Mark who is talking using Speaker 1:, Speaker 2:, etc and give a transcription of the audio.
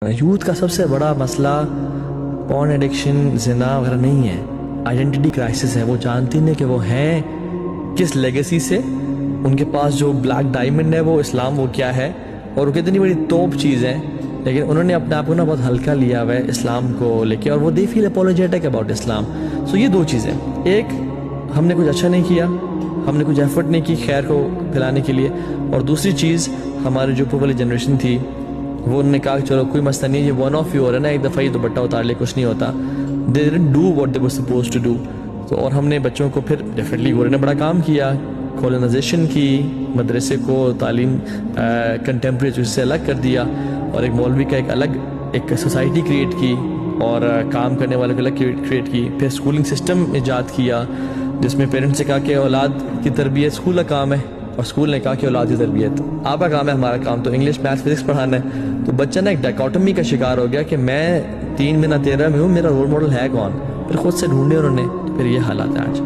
Speaker 1: Youth کا سب سے بڑا مسئلہ پورن ایڈکشن، زنا وغیرہ نہیں ہے، آئیڈینٹی کرائسس ہے۔ وہ جانتی نہیں کہ وہ ہیں کس لیگیسی سے، ان کے پاس جو بلیک ڈائمنڈ ہے وہ اسلام وہ کیا ہے، اور وہ کتنی بڑی توپ چیز ہے، لیکن انہوں نے اپنے آپ کو بہت ہلکا لیا ہوا ہے اسلام کو لے کے، اور وہ دے فیل اپولوجیٹک اباؤٹ اسلام۔ سو یہ دو چیزیں، ایک ہم نے کچھ اچھا نہیں کیا، ہم نے کچھ ایفرٹ نہیں کی خیر کو پھیلانے کے لیے، اور دوسری چیز ہماری جو اوپر والی جنریشن تھی وہ انہوں نے کہا کہ چلو کوئی مسئلہ نہیں، یہ ون آف یو ہو رہا ہے نا، ایک دفعہ یہ دوپٹہ اتار لے کچھ نہیں ہوتا۔ They didn't do what they were supposed to do. تو اور ہم نے بچوں کو پھر ڈیفینیٹلی گورے نے بڑا کام کیا، کولونائزیشن کی، مدرسے کو تعلیم کنٹمپریری سے الگ کر دیا، اور ایک مولوی کا ایک الگ ایک سوسائٹی کریٹ کی، اور کام کرنے والے کو الگ کریٹ کی۔ پھر اسکولنگ سسٹم ایجاد کیا جس میں پیرنٹس سے کہا کہ اولاد کی تربیت اسکول کا کام ہے، اور اسکول نے کہا کہ اولاد کی تربیت آپ کا کام ہے، ہمارا کام تو انگلش میتھس فزکس پڑھانا ہے۔ تو بچہ نا ایک ڈائکاٹمی کا شکار ہو گیا کہ میں 3 میں نہ 13 میں ہوں، میرا رول ماڈل ہے کون؟ پھر خود سے ڈھونڈے انہوں نے، پھر یہ حالات ہے آج۔